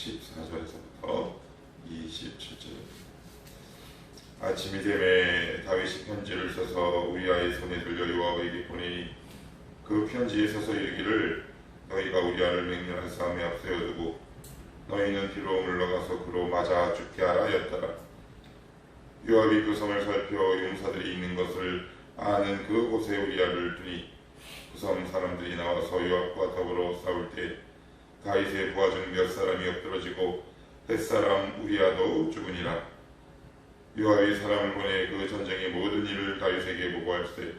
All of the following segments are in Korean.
14절에서부터 27절. 아침이 되매 다윗이 편지를 써서 우리아의 손에 들려 요압에게 보내니 그 편지에 써서 이르기를 너희가 우리아를 맹렬한 싸움에 앞세워 두고 너희는 뒤로 물러가서 그로 맞아 죽게 하라 하였더라. 요압이 그 성을 살펴 용사들이 있는 것을 아는 그곳에 우리아를 두니 그 성 사람들이 나와서 요압과 더불어 싸울 때 다윗의 부하 중 몇 사람이 엎드러지고 햇사람 우리아도 죽으니라. 요압이 사람을 보내 그 전쟁의 모든 일을 다윗에게 보고할세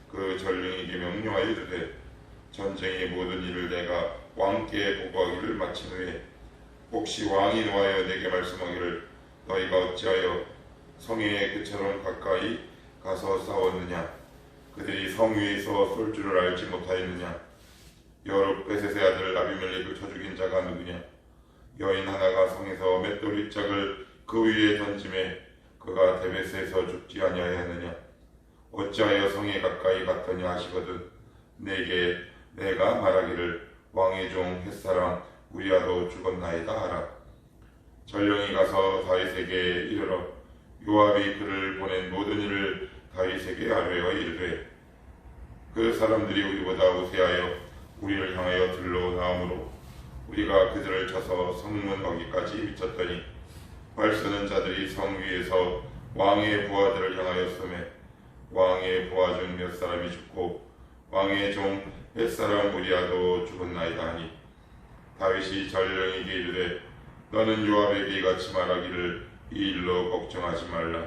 그 전령에게 명령하여 이르되 전쟁의 모든 일을 내가 왕께 보고하기를 마친 후에 혹시 왕이 노하여 내게 말씀하기를 너희가 어찌하여 성에 그처럼 가까이 가서 싸웠느냐 그들이 성 위에서 쏠 줄을 알지 못하였느냐 여룻베셋의 아들 아비멜렉을 쳐 죽인 자가 누구냐 여인 하나가 성에서 맷돌 윗짝을 그 위에 던짐에 그가 데베스에서 죽지 아니하였느냐 어찌하여 성에 가까이 갔더냐 하시거든 내게 내가 말하기를 왕의 종 햇사람 우리아도 죽었나이다 하라. 전령이 가서 다윗에게 이르러 요압이 그를 보낸 모든 일을 다윗에게 아뢰어 이르되 그 사람들이 우리보다 우세하여 우리를 향하여 들러 나오므로 우리가 그들을 쳐서 성문 거기까지 미쳤더니 발서는 자들이 성 위에서 왕의 부하들을 향하여 쏘매 왕의 부하 중 몇 사람이 죽고 왕의 종 햇사람 우리아도 죽었나이다 하니 다윗이 전령에게 이르되 너는 요압에게 이같이 말하기를 이 일로 걱정하지 말라.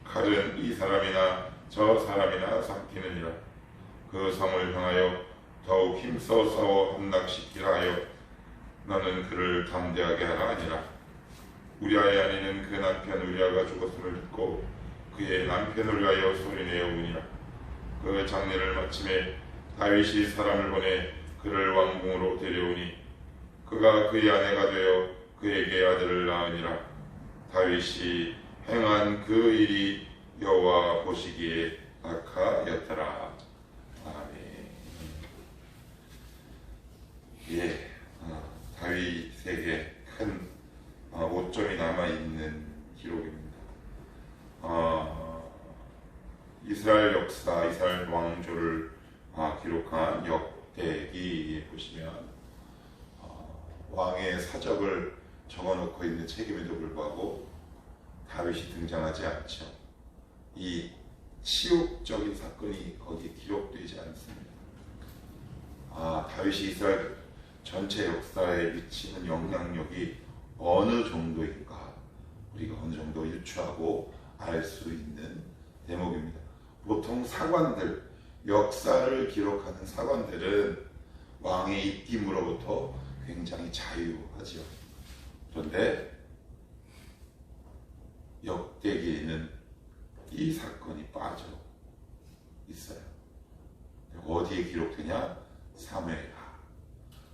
칼은 이 사람이나 저 사람이나 삼키느니라. 그 성을 향하여 더욱 힘써 싸워 함락시키라 하여 너는 그를 담대하게 하라 하니라. 우리아의 아내는 그 남편 우리아가 죽었음을 듣고 그의 남편을 위하여 소리내어 우니라. 그 장례를 마침에 다윗이 사람을 보내 그를 왕궁으로 데려오니 그가 그의 아내가 되어 그에게 아들을 낳으니라. 다윗이 행한 그 일이 여호와 보시기에 악하였더라. 아멘. 예, 다윗에게 큰 오점이 남아있는 기록입니다. 이스라엘 역사, 이스라엘 왕조를 기록한 역대기에 보시면 왕의 사적을 적어놓고 있는 책임에도 불구하고 다윗이 등장하지 않죠. 이 치욕적인 사건이 거기에 기록되지 않습니다. 다윗이 이스라엘 전체 역사에 미치는 영향력이 어느 정도일까 우리가 어느 정도 유추하고 알 수 있는 대목입니다. 보통 사관들, 역사를 기록하는 사관들은 왕의 입김으로부터 굉장히 자유하지요. 그런데 역대기에는 이 사건이 빠져 있어요. 어디에 기록되냐? 사무엘하.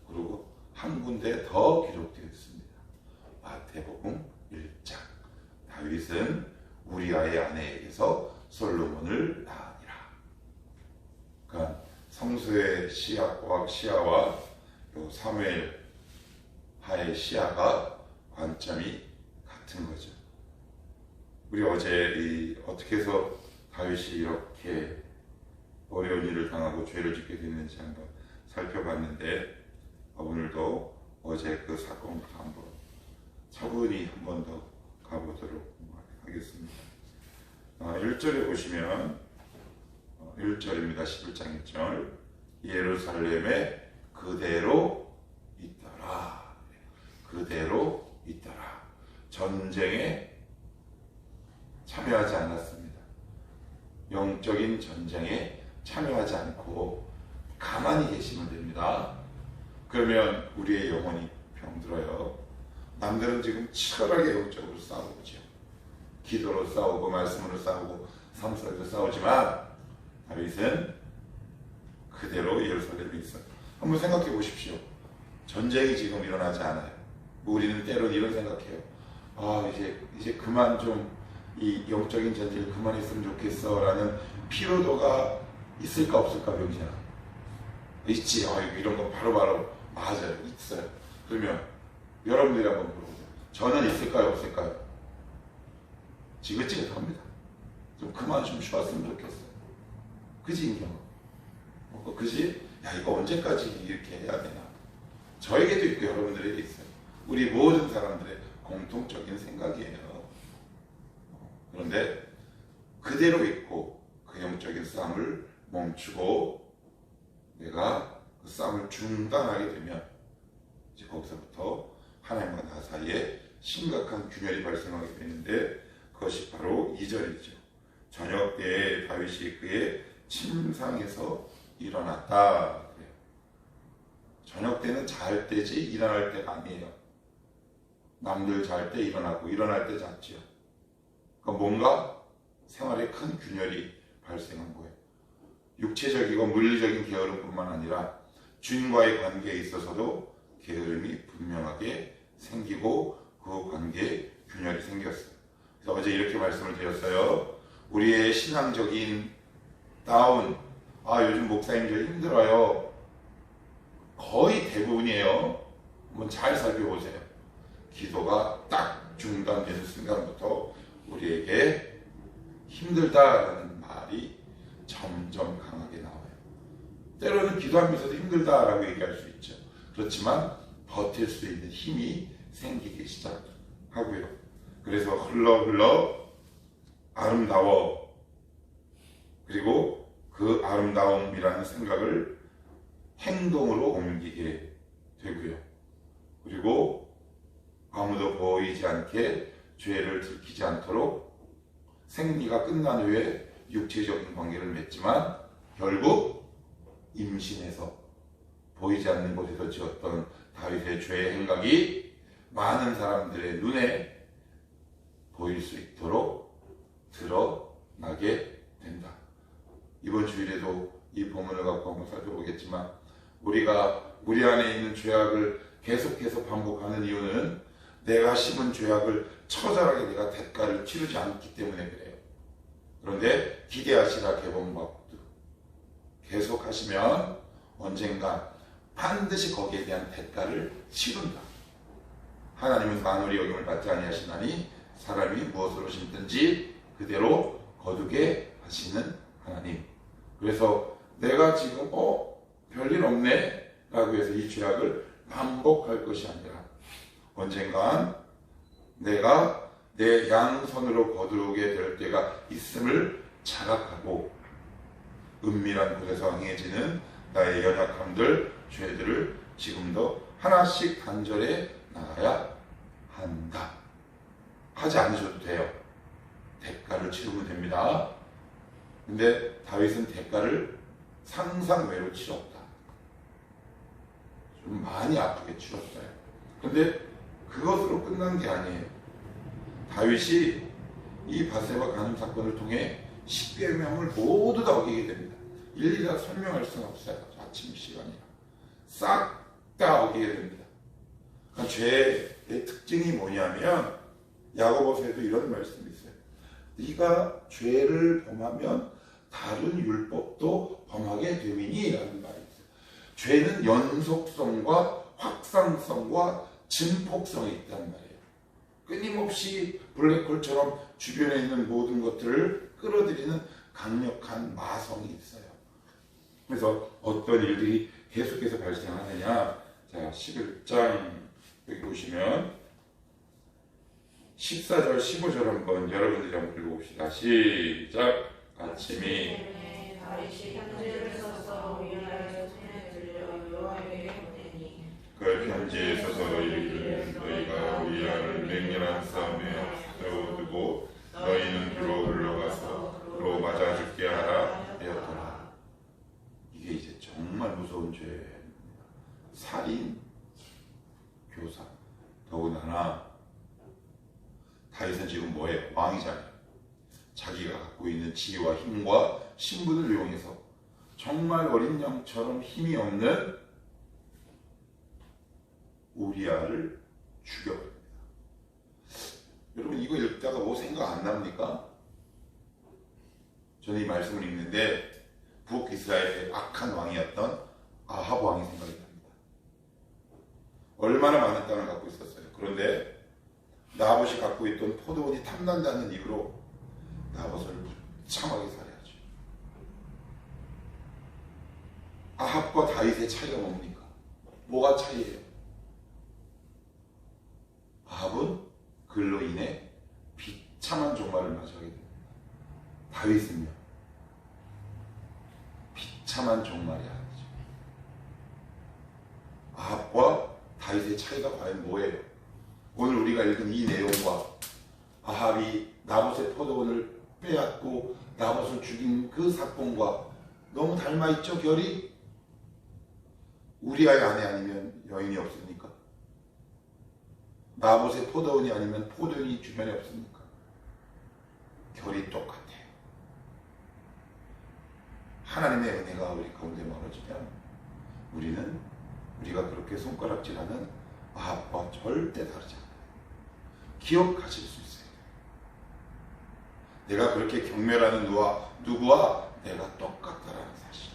그리고 한 군데 더 기록되어 있습니다. 마태복음 1장. 다윗은 우리아의 아내에게서 솔로몬을 낳으니라. 그러니까 성수의 시야와 사무엘 하의 시야가 관점이 같은 거죠. 우리 어제 어떻게 해서 다윗이 이렇게 어려운 일을 당하고 죄를 짓게 됐는지 한번 살펴봤는데 오늘도 어제 그 사건부터 한번 차분히 한 번 더 가보도록 하겠습니다. 1절에 보시면 1절입니다. 11장 1절 예루살렘에 그대로 있더라. 그대로 있더라. 전쟁에 참여하지 않았습니다. 영적인 전쟁에 참여하지 않고 가만히 계시면 됩니다. 그러면 우리의 영혼이 병들어요. 남들은 지금 치열하게 영적으로 싸우죠. 기도로 싸우고 말씀으로 싸우고 삶 속에서 싸우지만 다윗은 그대로 예루살렘에 있어요. 한번 생각해 보십시오. 전쟁이 지금 일어나지 않아요. 우리는 때론 이런 생각해요. 이제 그만 좀 이 영적인 전쟁을 그만했으면 좋겠어 라는 피로도가 있을까 없을까 병신아? 있지. 이런 거 바로바로 맞아요. 있어요. 그러면 여러분들이 한번 물어보세요. 저는 있을까요? 없을까요? 지긋지긋합니다. 좀 그만 좀 쉬었으면 좋겠어요. 그지, 인경? 그지? 야, 이거 언제까지 이렇게 해야 되나? 저에게도 있고 여러분들에게 있어요. 우리 모든 사람들의 공통적인 생각이에요. 그런데 그대로 있고 그 영적인 싸움을 멈추고 내가 그 싸움을 중단하게 되면 이제 거기서부터 하나님과 나 사이에 심각한 균열이 발생하게 되는데 그것이 바로 2절이죠. 저녁 때에 다윗이 그의 침상에서 일어났다. 그래요. 저녁 때는 잘 때지 일어날 때가 아니에요. 남들 잘 때 일어나고 일어날 때 잤지요. 그러니까 뭔가 생활에 큰 균열이 발생한 거예요. 육체적이고 물리적인 게으름뿐만 아니라 주인과의 관계에 있어서도 게으름이 분명하게 생기고 그 관계에 균열이 생겼어요. 그래서 어제 이렇게 말씀을 드렸어요. 우리의 신앙적인 다운, 요즘 목사님 저 힘들어요. 거의 대부분이에요. 한번 잘 살펴보세요. 기도가 딱 중단되는 순간부터 우리에게 힘들다라는 말이 점점 강하게 나와요. 때로는 기도하면서도 힘들다라고 얘기할 수 있죠. 그렇지만 버틸 수 있는 힘이 생기기 시작하고요. 그래서 흘러 아름다워. 그리고 그 아름다움이라는 생각을 행동으로 옮기게 되고요. 그리고 아무도 보이지 않게 죄를 들키지 않도록 생리가 끝난 후에 육체적인 관계를 맺지만 결국 임신해서 보이지 않는 곳에서 지었던 다윗의 죄의 행각이 많은 사람들의 눈에 보일 수 있도록 드러나게 된다. 이번 주일에도 이 본문을 갖고 한번 살펴보겠지만 우리가 우리 안에 있는 죄악을 계속해서 반복하는 이유는 내가 심은 죄악을 처절하게 내가 대가를 치르지 않기 때문에 그래요. 그런데 기대하시라 개범박도 계속 하시면 언젠가 반드시 거기에 대한 대가를 치른다. 하나님은 만물이 여김을 받지 아니하시나니 사람이 무엇으로 심든지 그대로 거두게 하시는 하나님. 그래서 내가 지금 별일 없네 라고 해서 이 죄악을 반복할 것이 아니라 언젠간 내가 내 양손으로 거두게 될 때가 있음을 자각하고 은밀한 곳에서 행해지는 나의 연약함들, 죄들을 지금도 하나씩 단절해 나가야 한다. 하지 않으셔도 돼요. 대가를 치르면 됩니다. 근데 다윗은 대가를 상상 외로 치렀다. 좀 많이 아프게 치렀어요. 근데 그것으로 끝난 게 아니에요. 다윗이 이 바세바 간음 사건을 통해 10계명을 모두 다 어기게 됩니다. 일일이 다 설명할 수는 없어요. 아침 시간이라. 싹 다 어기게 됩니다. 그러니까 죄의 특징이 뭐냐면 야고보서에도 이런 말씀이 있어요. 네가 죄를 범하면 다른 율법도 범하게 되리니 라는 말이 있어요. 죄는 연속성과 확산성과 증폭성이 있다는 말이에요. 끊임없이 블랙홀처럼 주변에 있는 모든 것들을 끌어들이는 강력한 마성이 있어요. 그래서 어떤 일들이 계속해서 발생하느냐. 자, 11장 여기 보시면 14절 15절 한번 여러분들이 한번 읽어봅시다. 시작. 아침이 그 편지에 서서 이르기를 너희가 우리아를 맹렬한 싸움에 앞세워 두고 너희는 뒤로 흘러가서 로 맞아 죽게 하라 하였더라. 이게 이제 정말 무서운 죄입니다. 살인, 교사. 더군다나 다윗은 지금 뭐예요? 왕이잖아요. 자기가 갖고 있는 지위와 힘과 신분을 이용해서 정말 어린 양처럼 힘이 없는 우리아를 죽여버립니다. 여러분 이거 읽다가 뭐 생각 안 납니까? 저는 이 말씀을 읽는데 북이스라엘의 악한 왕이었던 아합 왕이 생각이 납니다. 얼마나 많은 땅을 갖고 있었어요. 그런데 나봇이 갖고 있던 포도원이 탐난다는 이유로 나봇을 무참하게 살해하죠. 아합과 다윗의 차이가 뭡니까? 뭐가 차이예요? 아합은 그로 인해 비참한 종말을 맞이하게 됩니다. 다윗은요, 비참한 종말이 아니죠. 아합과 다윗의 차이가 과연 뭐예요? 오늘 우리가 읽은 이 내용과 아합이 나봇의 포도원을 빼앗고 나봇을 죽인 그 사건과 너무 닮아있죠, 결이? 우리아의 아내 아니면 여인이 없습니까? 나봇의 포도원이 아니면 포도원이 주변에 없습니까? 결이 똑같아요. 하나님의 은혜가 우리 가운데 멀어지면 우리가 그렇게 손가락질하는 아합과 절대 다르지 않아요. 기억하실 수 있어요. 내가 그렇게 경멸하는 누구와 내가 똑같다라는 사실.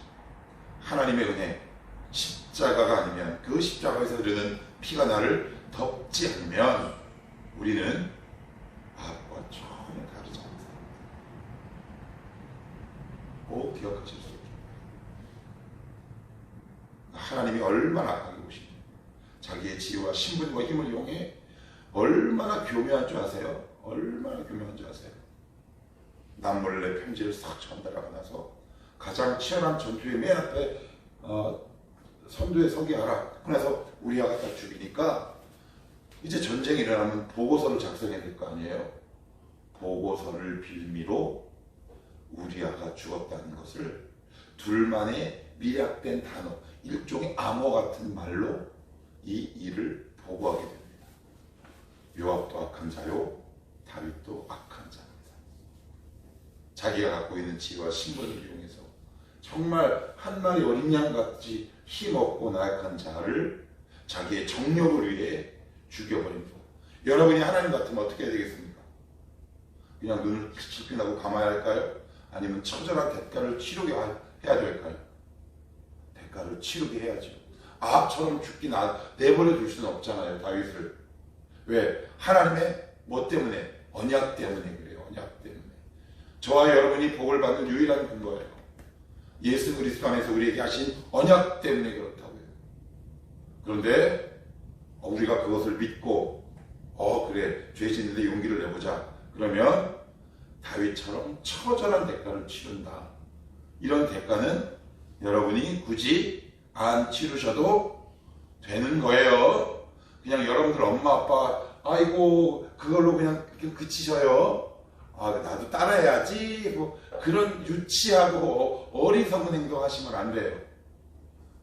하나님의 은혜, 십자가가 아니면 그 십자가에서 흐르는 피가 나를 덮지 않으면 우리는 아합과 전혀 다르지 않습니다. 꼭 기억하실 수 있죠. 하나님이 얼마나 악하게 보시죠. 자기의 지혜와 신분과 힘을 이용해 얼마나 교묘한 줄 아세요? 얼마나 교묘한 줄 아세요? 남몰래 편지를 싹 전달하고 나서 가장 치열한 전투의 맨 앞에 선두에 서게 하라. 그래서 우리아가 딱 죽이니까 이제 전쟁이 일어나면 보고서를 작성해야 될 거 아니에요? 보고서를 빌미로 우리아가 죽었다는 것을 둘만의 미략된 단어, 일종의 암호 같은 말로 이 일을 보고하게 됩니다. 요압도 악한 자요, 다윗도 악한 자입니다. 자기가 갖고 있는 지혜와 신분을 이용해서 정말 한 마리 어린 양같이 힘없고 나약한 자를 자기의 정력을 위해 죽여버립니다. 여러분이 하나님 같으면 어떻게 해야 되겠습니까? 그냥 눈을 찔끔하고 감아야 할까요? 아니면 처절한 대가를 치르게 해야 될까요? 대가를 치르게 해야죠. 아합처럼 죽기 내버려 둘 수는 없잖아요, 다윗을. 왜? 하나님의 뭐 때문에? 언약 때문에 그래요. 언약 때문에. 저와 여러분이 복을 받는 유일한 근거예요. 예수 그리스도 안에서 우리에게 하신 언약 때문에 그렇다고요. 그런데 우리가 그것을 믿고 그래, 죄 짓는데 용기를 내보자. 그러면 다윗처럼 처절한 대가를 치른다. 이런 대가는 여러분이 굳이 안 치르셔도 되는 거예요. 그냥 여러분들 엄마 아빠 아이고 그걸로 그냥 그치셔요. 나도 따라해야지. 뭐 그런 유치하고 어리석은 행동하시면 안 돼요.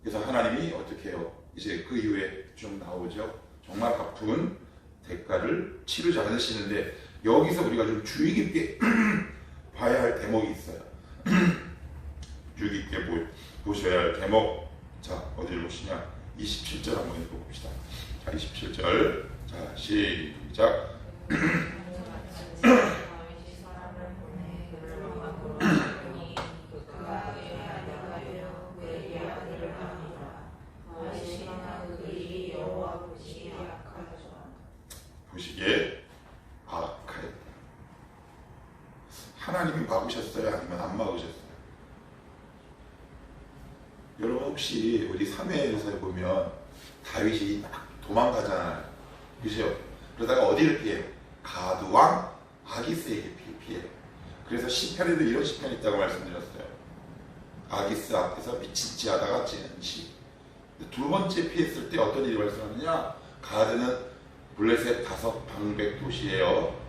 그래서 하나님이 어떻게 해요? 이제 그 이후에 좀 나오죠. 정말 아픈 대가를 치르지 않으시는데 여기서 우리가 좀 주의 깊게 봐야 할 대목이 있어요. 주의 깊게 보셔야 할 대목. 자, 어디를 보시냐? 27절 한번 읽어봅시다. 자, 27절. 자, 시작. 보시기에 악하였다. 하나님이 막으셨어요? 아니면 안 막으셨어요? 여러분 혹시 우리 3회에서 보면 다윗이 도망가잖아요. 그죠? 그러다가 어디를 피해요? 가드왕 아기스에게 피해요. 그래서 시편에도 이런 시편이 있다고 말씀드렸어요. 아기스 앞에서 미친 지 하다가 지는 시. 두 번째 피했을 때 어떤 일이 발생하느냐? 가드는 블레셋 5 방백 도시예요.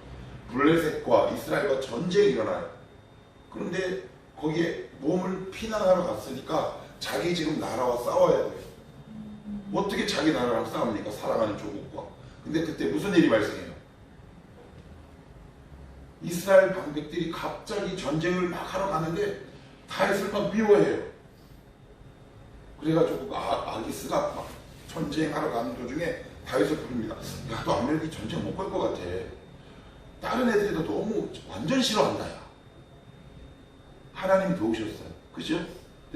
블레셋과 이스라엘과 전쟁이 일어나요. 그런데 거기에 몸을 피난하러 갔으니까 자기 지금 나라와 싸워야 돼요. 어떻게 자기 나라랑 싸웁니까? 사랑하는 조국과. 근데 그때 무슨 일이 발생해요? 이스라엘 방백들이 갑자기 전쟁을 막 하러 가는데 다윗을 막 미워해요. 그래가지고 아기스가 막 전쟁하러 가는 도중에 다윗을 부릅니다. 야, 너 아무래도 전쟁 못 갈 것 같아. 다른 애들이 너 너무 완전 싫어한다. 야. 하나님이 도우셨어요. 그죠?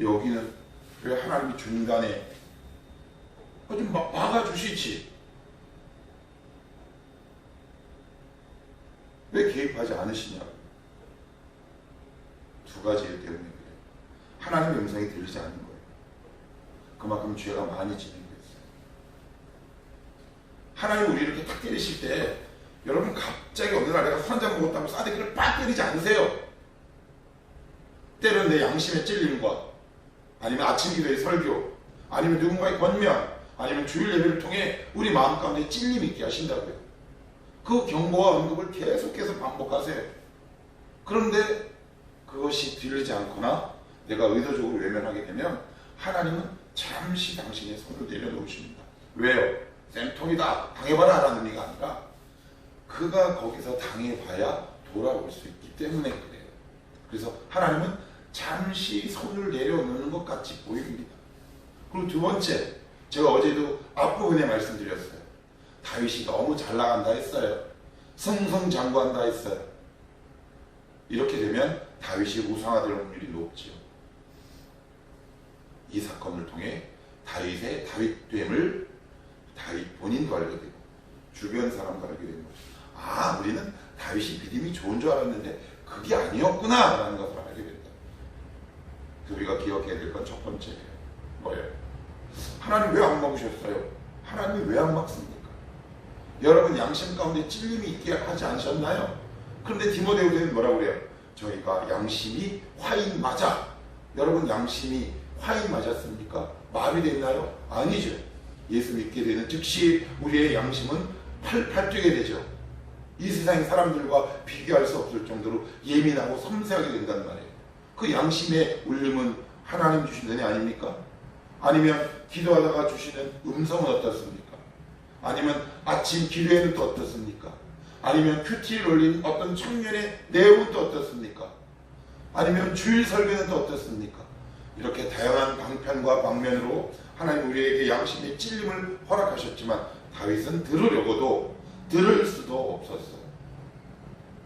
여기는 왜 하나님이 중간에 좀 막아주시지. 주입하지 않으시냐고. 두 가지 일 때문에 그래요. 하나님의 음성이 들리지 않는 거예요. 그만큼 죄가 많이 진행됐어요. 하나님 우리 이렇게 탁 때리실 때 여러분 갑자기 어느 날 내가 술 한잔 먹었다고 싸대기를 빡 때리지 않으세요. 때론 내 양심의 찔림과 아니면 아침 기도의 설교 아니면 누군가의 권면 아니면 주일 예배를 통해 우리 마음 가운데 찔림이 있게 하신다고요. 그 경고와 언급을 계속해서 반복하세요. 그런데 그것이 들리지 않거나 내가 의도적으로 외면하게 되면 하나님은 잠시 당신의 손을 내려놓으십니다. 왜요? 쌤통이다 당해봐라 라는 의미가 아니라 그가 거기서 당해봐야 돌아올 수 있기 때문에 그래요. 그래서 하나님은 잠시 손을 내려놓는 것 같이 보입니다. 그리고 두 번째, 제가 어제도 앞부분에 말씀드렸어요. 다윗이 너무 잘 나간다 했어요. 승승장구한다 했어요. 이렇게 되면 다윗이 우상화될 확률이 높지요. 이 사건을 통해 다윗의 다윗됨을 다윗 본인도 알게 되고 주변 사람도 알게 된 거죠. 아, 우리는 다윗이 믿음이 좋은 줄 알았는데 그게 아니었구나 라는 것을 알게 된다. 우리가 기억해야 될 건 첫 번째예요. 뭐예요? 하나님 왜 안 먹으셨어요? 하나님이 왜 안 먹습니까? 여러분 양심 가운데 찔림이 있게 하지 않으셨나요? 그런데 디모데후서는 뭐라고 그래요? 저희가 양심이 화인 맞아. 여러분 양심이 화인 맞았습니까? 마비됐나요? 아니죠. 예수 믿게 되는 즉시 우리의 양심은 팔 뛰게 되죠. 이 세상의 사람들과 비교할 수 없을 정도로 예민하고 섬세하게 된단 말이에요. 그 양심의 울림은 하나님 주신 은혜 아닙니까? 아니면 기도하다가 주시는 음성은 어떻습니까? 아니면 아침 기도에는 또 어떻습니까? 아니면 큐티를 올린 어떤 청년의 내용은 또 어떻습니까? 아니면 주일 설교는 또 어떻습니까? 이렇게 다양한 방편과 방면으로 하나님 우리에게 양심의 찔림을 허락하셨지만 다윗은 들으려고도 들을 수도 없었어요.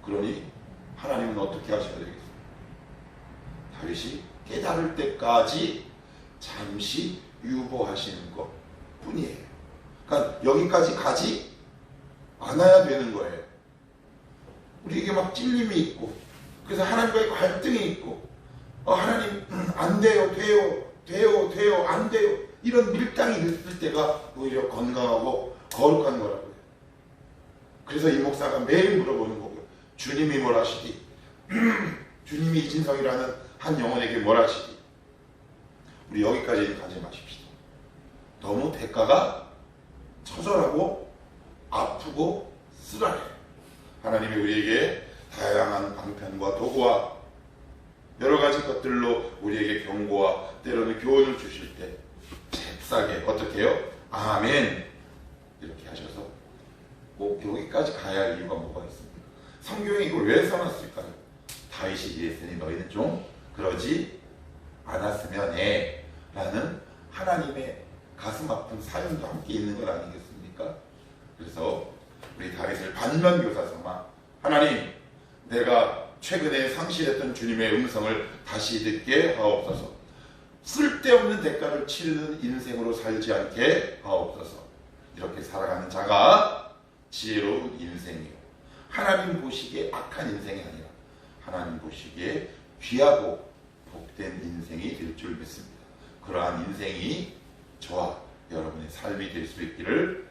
그러니 하나님은 어떻게 하셔야 되겠어요? 다윗이 깨달을 때까지 잠시 유보하시는 것 뿐이에요. 그러니까 여기까지 가지 않아야 되는 거예요. 우리에게 막 찔림이 있고 그래서 하나님과의 갈등이 있고 하나님 안 돼요 돼요 안 돼요 이런 밀당이 있을 때가 오히려 건강하고 거룩한 거라고요. 그래서 이 목사가 매일 물어보는 거고요. 주님이 뭘 하시디? 주님이 이진성이라는 한 영혼에게 뭘 하시디? 우리 여기까지는 가지 마십시다. 너무 대가가 처절하고 아프고 쓰라려요. 하나님이 우리에게 다양한 방편과 도구와 여러 가지 것들로 우리에게 경고와 때로는 교훈을 주실 때 잽싸게 어떻게 해요? 아멘 이렇게 하셔서 꼭 여기까지 가야 할 이유가 뭐가 있습니까? 성경에 이걸 왜 써놨을까요? 다윗이 이랬으니 너희는 좀 그러지 않았으면 해 라는 하나님의 가슴 아픈 사연도 함께 있는 것 아니겠습니까? 그래서 우리 다윗을 반면교사 삼아 하나님 내가 최근에 상실했던 주님의 음성을 다시 듣게 하옵소서. 쓸데없는 대가를 치르는 인생으로 살지 않게 하옵소서. 이렇게 살아가는 자가 지혜로운 인생이요 하나님 보시기에 악한 인생이 아니라 하나님 보시기에 귀하고 복된 인생이 될 줄 믿습니다. 그러한 인생이 저와 여러분의 삶이 될 수 있기를